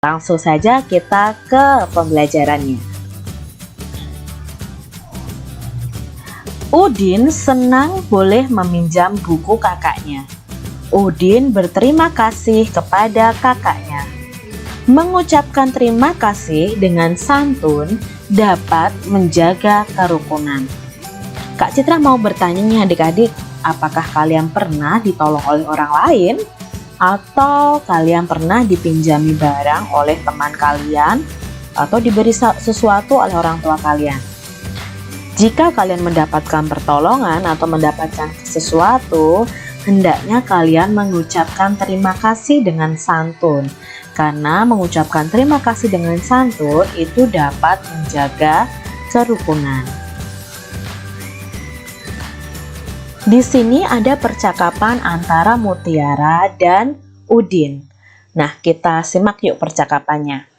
Langsung saja kita ke pembelajarannya. Udin senang boleh meminjam buku kakaknya. Udin berterima kasih kepada kakaknya. Mengucapkan terima kasih dengan santun dapat menjaga kerukunan. Kak Citra mau bertanya nih adik-adik, apakah kalian pernah ditolong oleh orang lain? Atau kalian pernah dipinjami barang oleh teman kalian? Atau diberi sesuatu oleh orang tua kalian? Jika kalian mendapatkan pertolongan atau mendapatkan sesuatu, hendaknya kalian mengucapkan terima kasih dengan santun. Karena mengucapkan terima kasih dengan santun itu dapat menjaga kerukunan. Di sini ada percakapan antara Mutiara dan Udin. Nah, kita simak yuk percakapannya.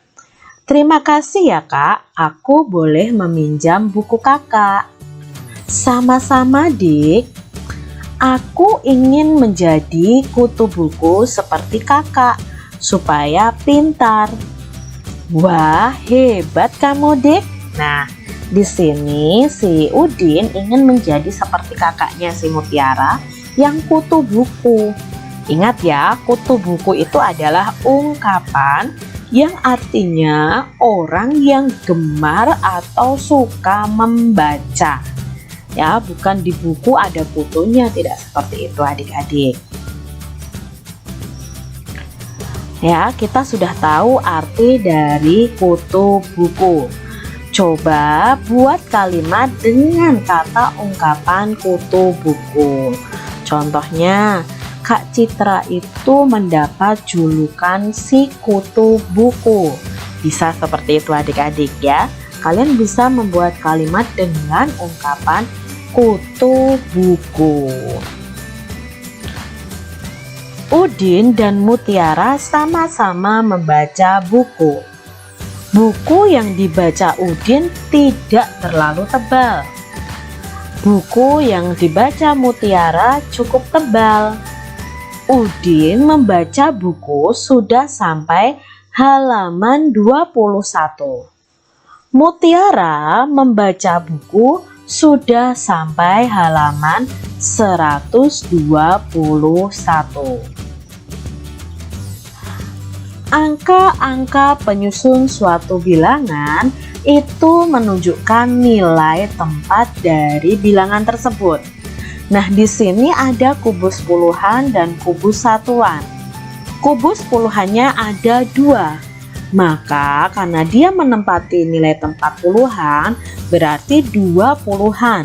Terima kasih ya kak, aku boleh meminjam buku kakak. Sama-sama dik, aku ingin menjadi kutu buku seperti kakak, supaya pintar. Wah, hebat kamu dik. Nah, di sini si Udin ingin menjadi seperti kakaknya si Mutiara yang kutu buku. Ingat ya, kutu buku itu adalah ungkapan yang artinya orang yang gemar atau suka membaca. Ya, bukan di buku ada kutunya, tidak seperti itu adik-adik. Ya, kita sudah tahu arti dari kutu buku. Coba buat kalimat dengan kata ungkapan kutu buku. Contohnya, Kak Citra itu mendapat julukan si kutu buku. Bisa seperti itu adik-adik ya. Kalian bisa membuat kalimat dengan ungkapan kutu buku. Udin dan Mutiara sama-sama membaca buku. Buku yang dibaca Udin tidak terlalu tebal. Buku yang dibaca Mutiara cukup tebal. Udin membaca buku sudah sampai halaman 21. Mutiara membaca buku sudah sampai halaman 121. Angka-angka penyusun suatu bilangan itu menunjukkan nilai tempat dari bilangan tersebut. Nah, di sini ada kubus puluhan dan kubus satuan. Kubus puluhannya ada 2. Maka karena dia menempati nilai tempat puluhan, berarti 2 puluhan.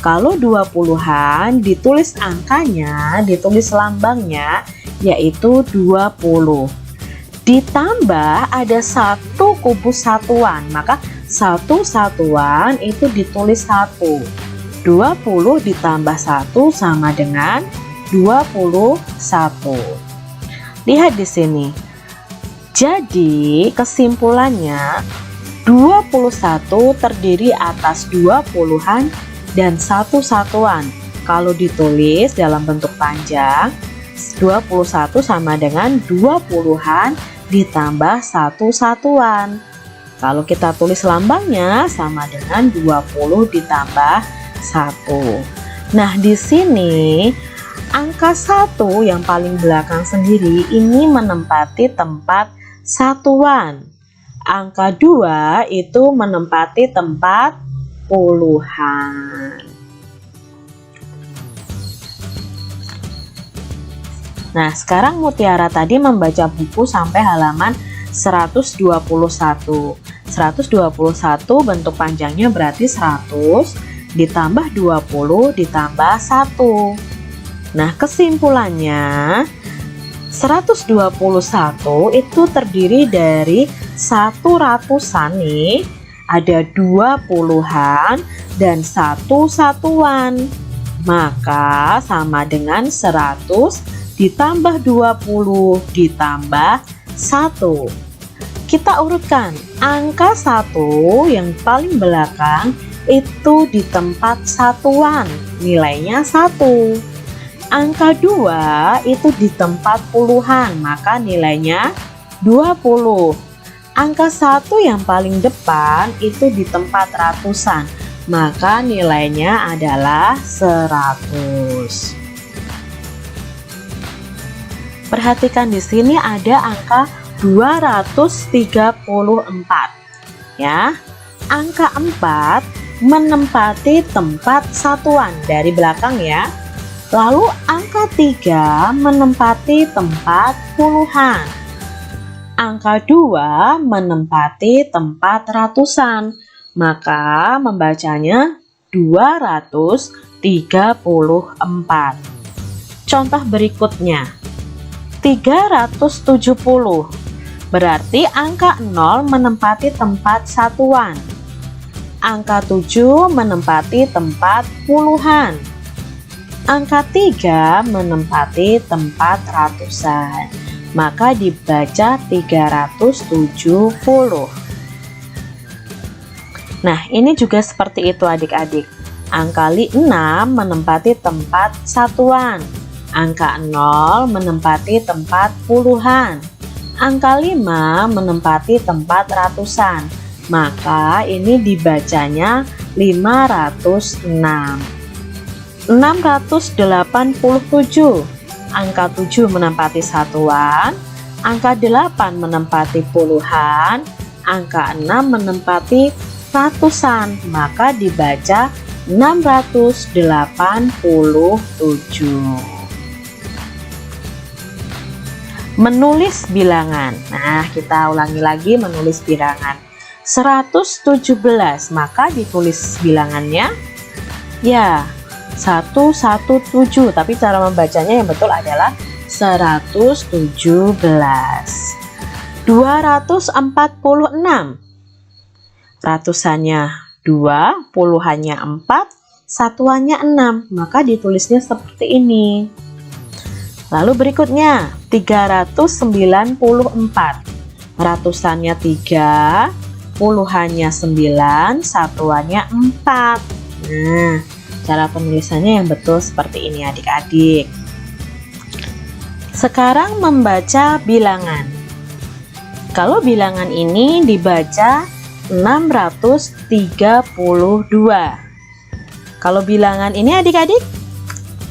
Kalau 2 puluhan ditulis angkanya, ditulis lambangnya, yaitu 20. Ditambah ada 1 kubus satuan, maka 1 satuan itu ditulis 1. 20 ditambah 1 sama dengan 21. Lihat di sini. Jadi kesimpulannya 21 terdiri atas 2 puluhan dan 1 satuan. Kalau ditulis dalam bentuk panjang, 21 sama dengan 2 puluhan ditambah 1 satuan. Kalau kita tulis lambangnya sama dengan 20 ditambah 1. Nah, di sini angka 1 yang paling belakang sendiri ini menempati tempat satuan. Angka 2 itu menempati tempat puluhan. Nah, sekarang Mutiara tadi membaca buku sampai halaman 121. 121 bentuk panjangnya berarti 100 ditambah 20 ditambah 1. Nah, kesimpulannya 121 itu terdiri dari 1 ratusan nih, ada 2 puluhan dan 1 satuan. Maka sama dengan 100 ditambah 20 ditambah 1. Kita urutkan angka 1 yang paling belakang itu di tempat satuan, nilainya 1. Angka 2 itu di tempat puluhan, maka nilainya 20. Angka 1 yang paling depan itu di tempat ratusan, maka nilainya adalah 100. Perhatikan di sini ada angka 234 ya. Angka 4 menempati tempat satuan dari belakang ya. Lalu angka 3 menempati tempat puluhan. Angka 2 menempati tempat ratusan, maka membacanya 234. Contoh berikutnya 370, berarti angka 0 menempati tempat satuan. Angka 7 menempati tempat puluhan. Angka 3 menempati tempat ratusan, maka dibaca 370. Nah, ini juga seperti itu adik-adik. Angka 6 menempati tempat satuan. Angka 0 menempati tempat puluhan. Angka 5 menempati tempat ratusan, maka ini dibacanya 506. 687, angka 7 menempati satuan, angka 8 menempati puluhan, angka 6 menempati ratusan, maka dibaca 687. Menulis bilangan. Nah, kita ulangi lagi menulis bilangan. 117, maka ditulis bilangannya ya 117, tapi cara membacanya yang betul adalah 117. 246, ratusannya 2, puluhannya 4, satuannya 6, maka ditulisnya seperti ini. Lalu berikutnya 394, ratusannya 3, puluhannya 9, satuannya 4. Nah, cara penulisannya yang betul seperti ini adik-adik. Sekarang membaca bilangan. Kalau bilangan ini dibaca 632. Kalau bilangan ini adik-adik,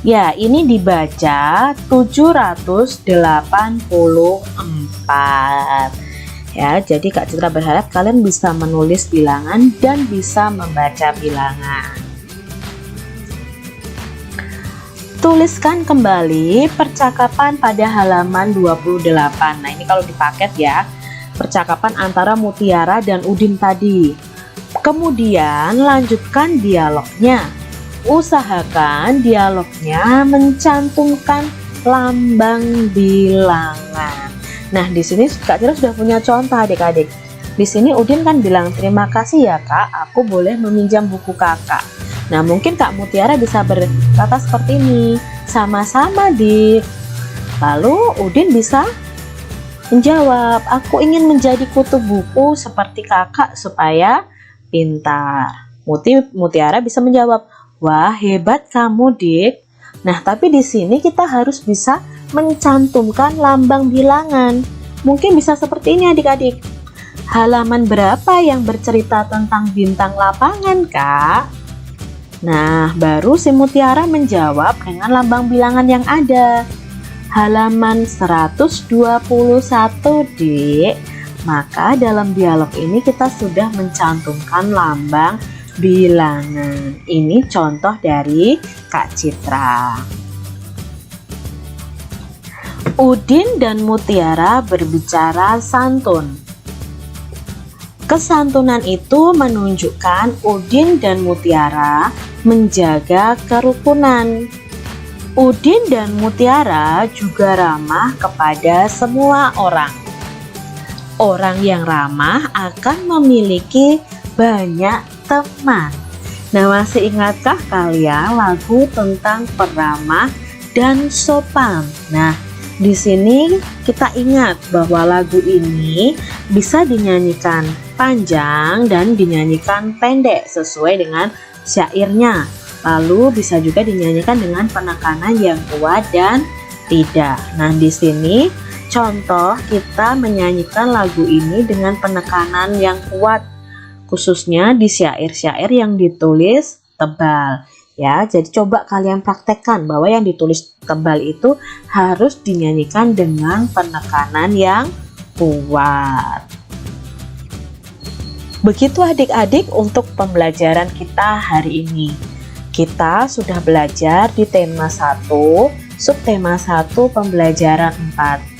ya ini dibaca 784. Ya, jadi Kak Citra berharap kalian bisa menulis bilangan dan bisa membaca bilangan. Tuliskan kembali percakapan pada halaman 28. Nah, ini kalau di paket ya, percakapan antara Mutiara dan Udin tadi. Kemudian lanjutkan dialognya. Usahakan dialognya mencantumkan lambang bilangan. Nah, di sini Kak Citra sudah punya contoh adik-adik. Di sini Udin kan bilang, "Terima kasih ya Kak, aku boleh meminjam buku Kakak." Nah, mungkin Kak Mutiara bisa berkata seperti ini, "Sama-sama, Dik." Lalu Udin bisa menjawab, "Aku ingin menjadi kutu buku seperti Kakak supaya pintar." Mutiara bisa menjawab, "Wah, hebat kamu, Dik." Nah, tapi di sini kita harus bisa mencantumkan lambang bilangan. Mungkin bisa seperti ini adik-adik. "Halaman berapa yang bercerita tentang bintang lapangan, Kak?" Nah, baru si Mutiara menjawab dengan lambang bilangan yang ada. "Halaman 121, Dik." Maka dalam dialog ini kita sudah mencantumkan lambang bilangan. Ini contoh dari Kak Citra. Udin dan Mutiara berbicara santun. Kesantunan itu menunjukkan Udin dan Mutiara menjaga kerukunan. Udin dan Mutiara juga ramah kepada semua orang. Orang yang ramah akan memiliki banyak teman. Nah, masih ingatkah kalian lagu tentang peramah dan sopan? Nah, di sini kita ingat bahwa lagu ini bisa dinyanyikan panjang dan dinyanyikan pendek sesuai dengan syairnya. Lalu bisa juga dinyanyikan dengan penekanan yang kuat dan tidak. Nah, di sini Contoh, kita menyanyikan lagu ini dengan penekanan yang kuat, khususnya di syair-syair yang ditulis tebal. Ya, jadi coba kalian praktekkan bahwa yang ditulis tebal itu harus dinyanyikan dengan penekanan yang kuat. Begitu adik-adik untuk pembelajaran kita hari ini. Kita sudah belajar di tema 1, subtema 1 pembelajaran 4.